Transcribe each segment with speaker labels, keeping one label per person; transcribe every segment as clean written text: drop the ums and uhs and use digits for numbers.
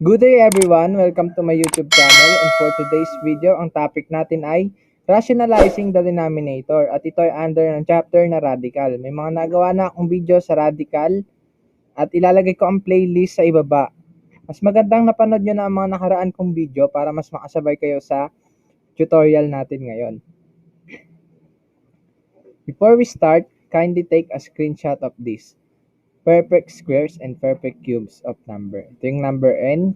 Speaker 1: Good day everyone! Welcome to my YouTube channel and for today's video, ang topic natin ay Rationalizing the Denominator at ito ay under ng chapter na Radical. May mga nagawa na akong video sa Radical at ilalagay ko ang playlist sa ibaba. Mas magandang napanood nyo na ang mga nakaraan kong video para mas makasabay kayo sa tutorial natin ngayon. Before we start, kindly take a screenshot of this. Perfect squares and perfect cubes of number. Ito yung number n,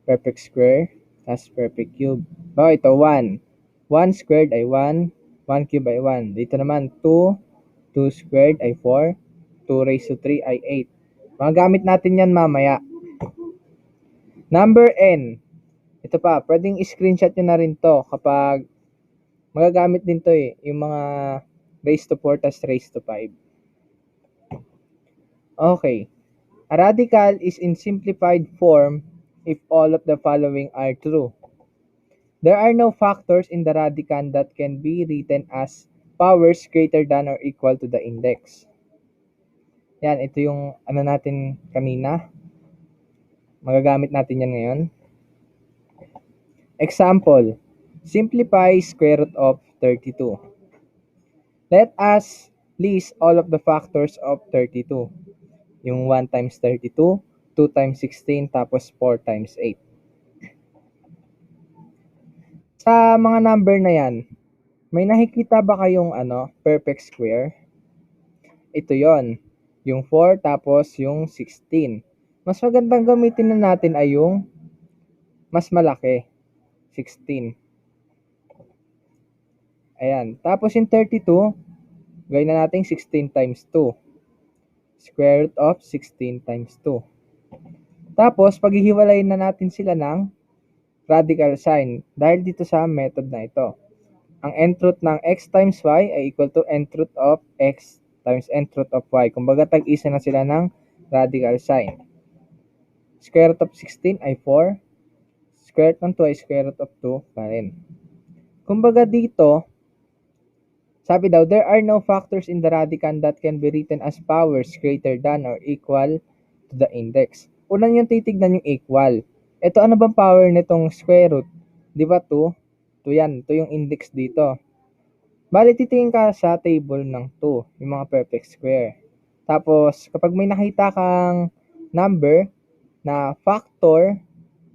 Speaker 1: perfect square, tas perfect cube. Ito 1. 1 squared ay 1, 1 cube ay 1. Dito naman 2, 2 squared ay 4, 2 raised to 3 ay 8. Magagamit natin yan mamaya. Number n. Ito pa, pwedeng screenshot nyo na rin to kapag magagamit din to yung mga raised to 4 tas raised to 5. Okay. A radical is in simplified form if all of the following are true. There are no factors in the radicand that can be written as powers greater than or equal to the index. Yan, ito yung ano natin kanina. Magagamit natin yan ngayon. Example, simplify square root of 32. Let us list all of the factors of 32. Yung 1 times 32, 2 times 16, tapos 4 times 8. Sa mga number na yan, may nakikita ba kayong perfect square? Ito yon, yung 4 tapos yung 16. Mas magandang gamitin na natin ay yung mas malaki, 16. Ayan. Tapos yung 32, gawin na natin 16 times 2. Square root of 16 times 2. Tapos, paghihiwalayin na natin sila ng radical sign dahil dito sa method na ito. Ang nth root ng x times y ay equal to nth root of x times nth root of y. Kumbaga, tag-isa na sila ng radical sign. Square root of 16 ay 4. Square root ng 2 ay square root of 2 pa rin. Kumbaga dito, sabi daw, there are no factors in the radicand that can be written as powers greater than or equal to the index. Una yung titignan yung equal. Ito, ano bang power nitong square root? Di ba 2? 2 yan. 2 yung index dito. Bali, titingin ka sa table ng 2, yung mga perfect square. Tapos, kapag may nakita kang number na factor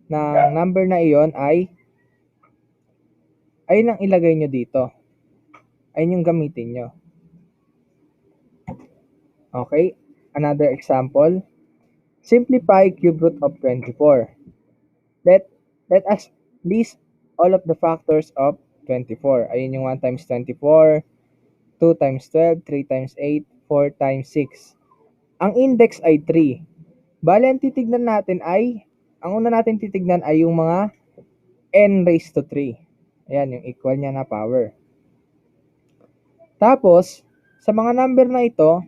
Speaker 1: ng number na iyon ay ayun ang ilagay nyo dito. Ayun yung gamitin nyo. Okay, another example. Simplify cube root of 24. Let us list all of the factors of 24. Ayun yung 1 times 24, 2 times 12, 3 times 8, 4 times 6. Ang index ay 3. Bale, ang titignan natin ay, ang una natin titignan ay yung mga n raised to 3. Ayan, yung equal niya na power. Tapos, sa mga number na ito,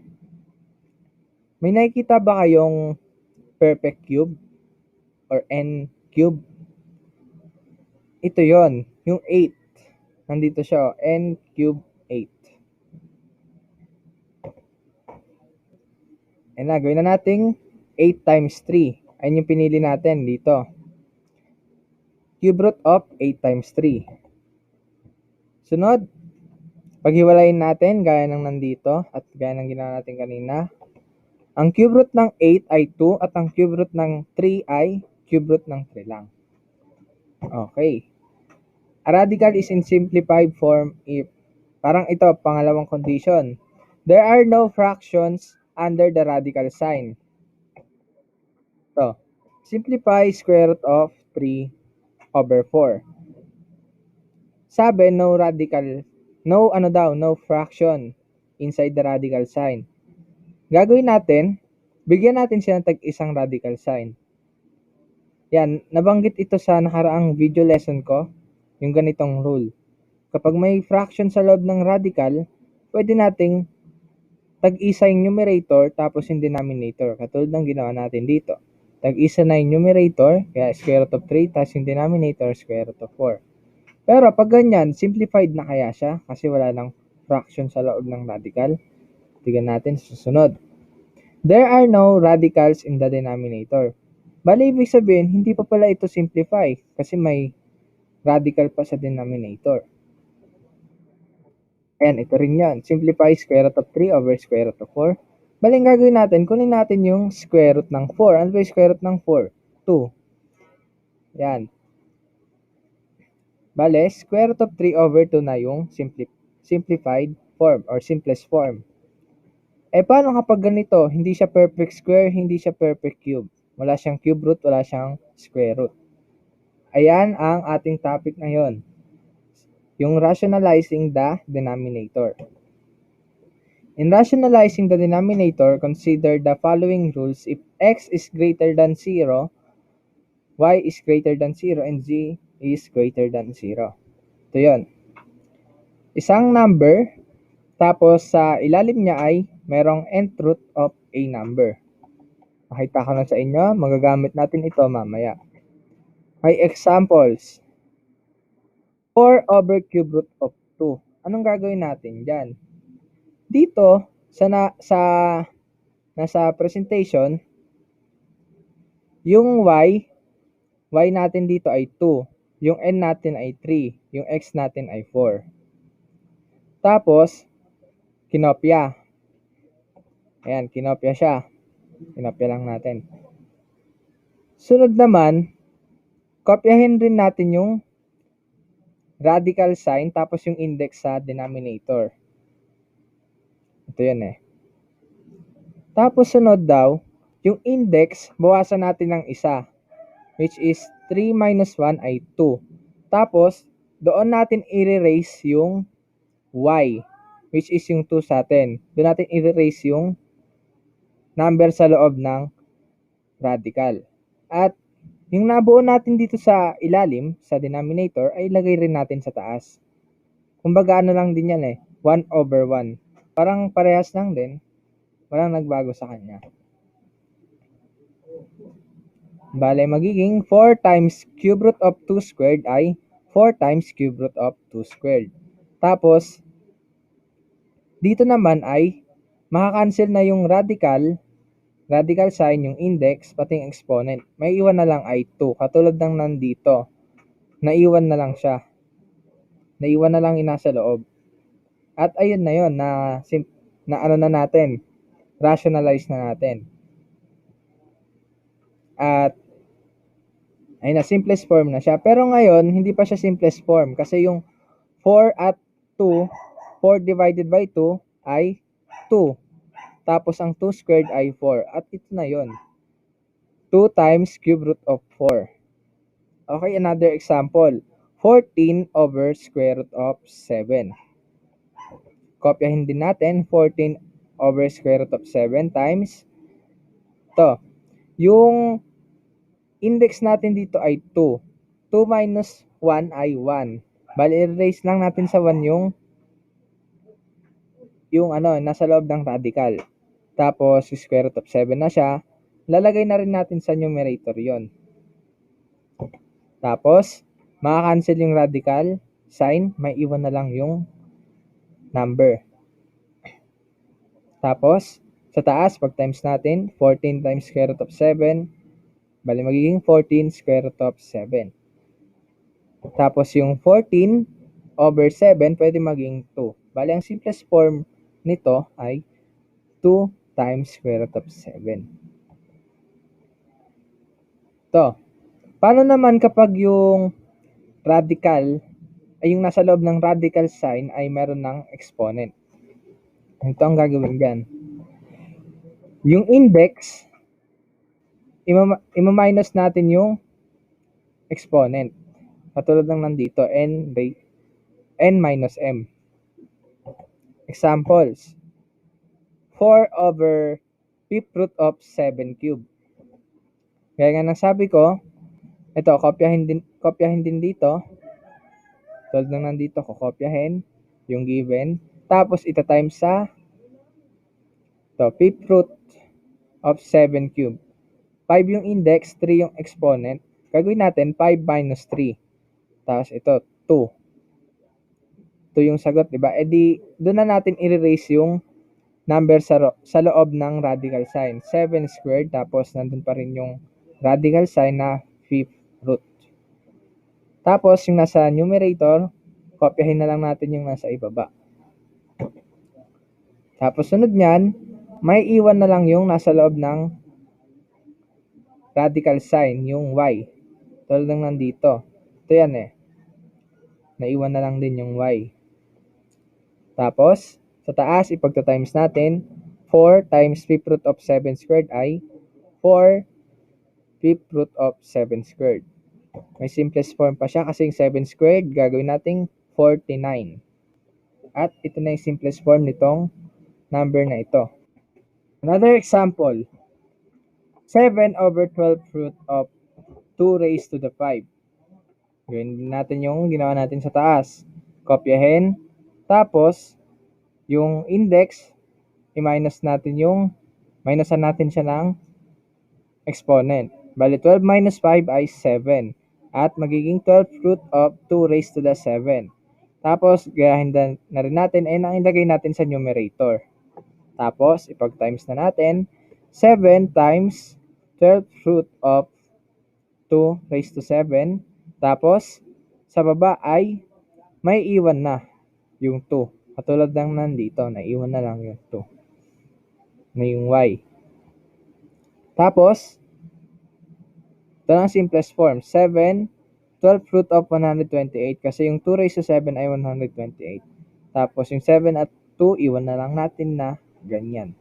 Speaker 1: may nakikita ba kayong perfect cube or n cube? Ito yon, yung 8. Nandito siya, n cube 8. And na, gawin na natin 8 times 3. Ayun yung pinili natin dito. Cube root of 8 times 3. Sunod, paghiwalayin natin, gaya ng nandito, at gaya ng ginawa natin kanina. Ang cube root ng 8 ay 2, at ang cube root ng 3 ay cube root ng 3 lang. Okay. A radical is in simplified form if, parang ito, pangalawang condition. There are no fractions under the radical sign. So, simplify square root of 3 over 4. Sabi, no fraction inside the radical sign. Gagawin natin, bigyan natin siya ng tag-isang radical sign. Yan, nabanggit ito sa nakaraang video lesson ko, yung ganitong rule. Kapag may fraction sa loob ng radical, pwede nating tag-isa yung numerator tapos yung denominator. Katulad ng ginawa natin dito. Tag-isa na yung numerator, kaya square root of 3, tapos yung denominator, square root of 4. Pero pag ganyan, simplified na kaya siya kasi wala nang fraction sa loob ng radical. Tignan natin sa susunod. There are no radicals in the denominator. Bale, ibig sabihin, hindi pa pala ito simplify kasi may radical pa sa denominator. Ayan, ito rin yan. Simplify square root of 3 over square root of 4. Bale, ang gagawin natin, kunin natin yung square root ng 4. Ano ba yung square root ng 4? 2. Yan. Bale, square root of 3 over 2 na yung simplified form or simplest form. Paano kapag ganito? Hindi siya perfect square, hindi siya perfect cube. Wala siyang cube root, wala siyang square root. Ayan ang ating topic ngayon. Yung rationalizing the denominator. In rationalizing the denominator, consider the following rules. If x is greater than 0, y is greater than 0, and z is greater than 0. Ito yun. Isang number, tapos sa ilalim niya ay merong nth root of a number. Makita ko na sa inyo, magagamit natin ito mamaya. May examples. 4 over cube root of 2. Anong gagawin natin dyan? Dito, nasa presentation, yung y natin dito ay 2. Yung n natin ay 3. Yung x natin ay 4. Tapos, kinopya. Ayan, kinopya siya. Kinopya lang natin. Sunod naman, kopyahin rin natin yung radical sign tapos yung index sa denominator. Ito yun eh. Tapos sunod daw, yung index, bawasan natin ng isa, which is 3 minus 1 ay 2. Tapos, doon natin i-erase yung y, which is yung 2 sa atin. Doon natin i-erase yung number sa loob ng radical. At yung nabuo natin dito sa ilalim, sa denominator, ay lagay rin natin sa taas. Kumbaga ano lang din yan eh, 1 over 1. Parang parehas lang din. Walang nagbago sa kanya. Bale, magiging 4 times cube root of 2 squared ay 4 times cube root of 2 squared. Tapos, dito naman ay makakancel na yung radical sign, yung index, pati yung exponent. May iwan na lang ay 2. Katulad ng nandito. Naiwan na lang siya. Naiwan na lang yung nasa loob. At ayun na yun, na ano na natin, rationalize na natin. At ayun na, simplest form na siya. Pero ngayon, hindi pa siya simplest form kasi yung 4 at 2, 4 divided by 2 ay 2. Tapos ang 2 squared ay 4. At ito na yon, 2 times cube root of 4. Okay, another example. 14 over square root of 7. Kopyahin din natin, 14 over square root of 7 times to. Yung index natin dito ay 2. 2 minus 1 ay 1. Bali, erase lang natin sa 1 yung nasa loob ng radical. Tapos, square root of 7 na siya. Lalagay na rin natin sa numerator yon. Tapos, makakancel yung radical sign. May iwan na lang yung number. Tapos, sa taas, pag times natin, 14 times square root of 7. Bali, magiging 14 square root of 7. Tapos, yung 14 over 7, pwede maging 2. Bali, ang simplest form nito ay 2 times square root of 7. To. Paano naman kapag yung radical, ay yung nasa loob ng radical sign ay meron ng exponent? Ito ang gagawin dyan. Yung index, ima-minus natin yung exponent. Katulad ng nandito, n minus m. Examples. 4 over 5th root of 7 cube. Gaya nga ng sabi ko, ito, kopyahin din dito. Tulad ng nandito, kokopyahin yung given. Tapos, ita times sa 5th root of 7 cube. 5 yung index, 3 yung exponent. Gagawin natin 5 minus 3. Tapos ito, 2. 2 yung sagot, diba? Di, doon na natin i-erase yung number sa loob ng radical sign. 7 squared, tapos nandun pa rin yung radical sign na fifth root. Tapos, yung nasa numerator, kopyahin na lang natin yung nasa ibaba. Tapos, sunod nyan, may iwan na lang yung nasa loob ng radical sign, yung y. Tulad ng nandito. Ito yan eh. Naiwan na lang din yung y. Tapos, sa taas, ipagta-times natin. 4 times fifth root of 7 squared ay 4 fifth root of 7 squared. May simplest form pa siya kasi yung 7 squared, gagawin nating 49. At ito na yung simplest form nitong number na ito. Another example, 7 over 12 root of 2 raised to the 5. Gawin natin yung ginawa natin sa taas. Kopyahin. Tapos, yung index, i-minus natin minusan natin siya ng exponent. Bali, 12 minus 5 ay 7. At magiging 12 root of 2 raised to the 7. Tapos, gayahin na rin natin and ang ilagay natin sa numerator. Tapos, ipag-times na natin. 7 times 12 root of 2 raised to 7. Tapos, sa baba ay may iwan na yung 2. Katulad ng nandito, naiwan na lang yung 2. Na yung y. Tapos, ito ang simplest form. 7, 12 root of 128 kasi yung 2 raised to 7 ay 128. Tapos yung 7 at 2, iwan na lang natin na ganyan.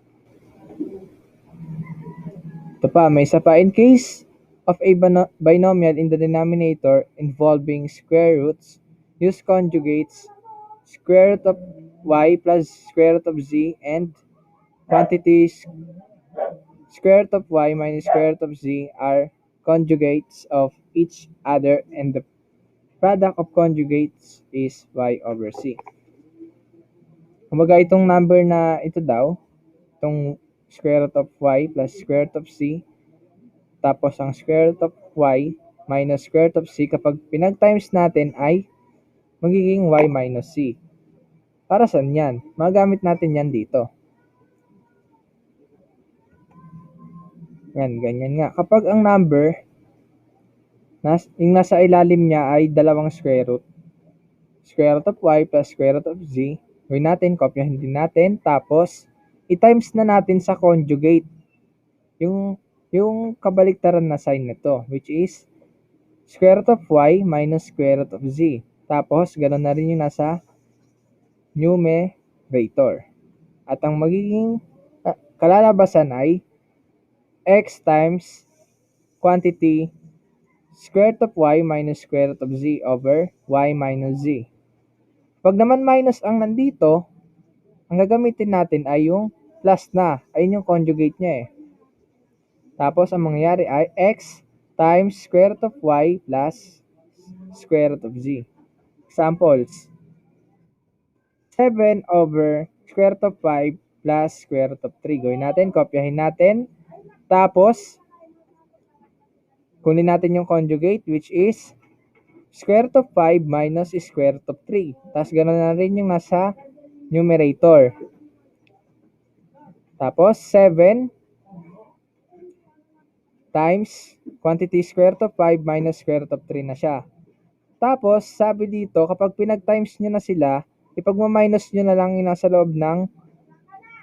Speaker 1: Ito pa, may isa pa. In case of a binomial in the denominator involving square roots, use conjugates square root of y plus square root of z and quantities square root of y minus square root of z are conjugates of each other and the product of conjugates is y over c. Kumbaga itong number na ito daw, itong square root of y plus square root of c, tapos ang square root of y minus square root of c, kapag pinag-times natin ay magiging y minus c. Para saan yan? Magamit natin yan dito. Yan, ganyan nga. Kapag ang number, yung nasa ilalim niya ay dalawang square root. Square root of y plus square root of z. Gawin natin, kopyahin din natin. Tapos, i-times na natin sa conjugate. Yung kabaliktaran na sign nito, which is square root of y minus square root of z. Tapos, ganoon na rin yung nasa numerator. At ang magiging kalalabasan ay x times quantity square root of y minus square root of z over y minus z. Pag naman minus ang nandito, ang gagamitin natin ay yung plus na. Ayun yung conjugate niya eh. Tapos, ang mangyayari ay x times square root of y plus square root of z. Examples. 7 over square root of 5 plus square root of 3. Gawin natin, kopyahin natin. Tapos, kunin natin yung conjugate which is square root of 5 minus square root of 3. Tapos, ganoon na rin yung nasa numerator. Tapos, 7 times quantity square root of 5 minus square root of 3 na siya. Tapos, sabi dito, kapag pinag-times nyo na sila, ipagma-minus nyo na lang yung nasa loob ng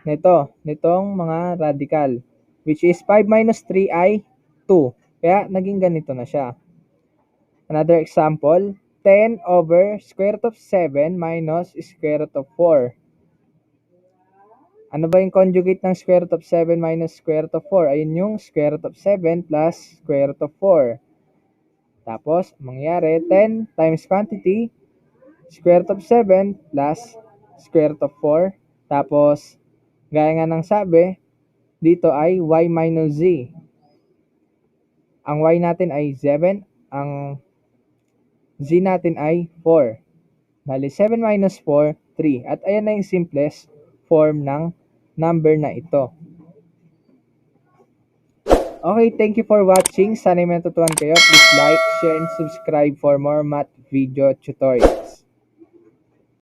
Speaker 1: nitong mga radical. Which is 5 minus 3 ay 2. Kaya, naging ganito na siya. Another example, 10 over square root of 7 minus square root of 4. Ano ba yung conjugate ng square root of 7 minus square root of 4? Ayun yung square root of 7 plus square root of 4. Tapos, mangyari, 10 times quantity, square root of 7 plus square root of 4. Tapos, gaya nga ng sabi, dito ay y minus z. Ang y natin ay 7, ang z natin ay 4. Bali, 7 minus 4, 3. At ayan na yung simplest form ng number na ito. Okay, thank you for watching. Sana may natutunan kayo. Please like, share, and subscribe for more math video tutorials.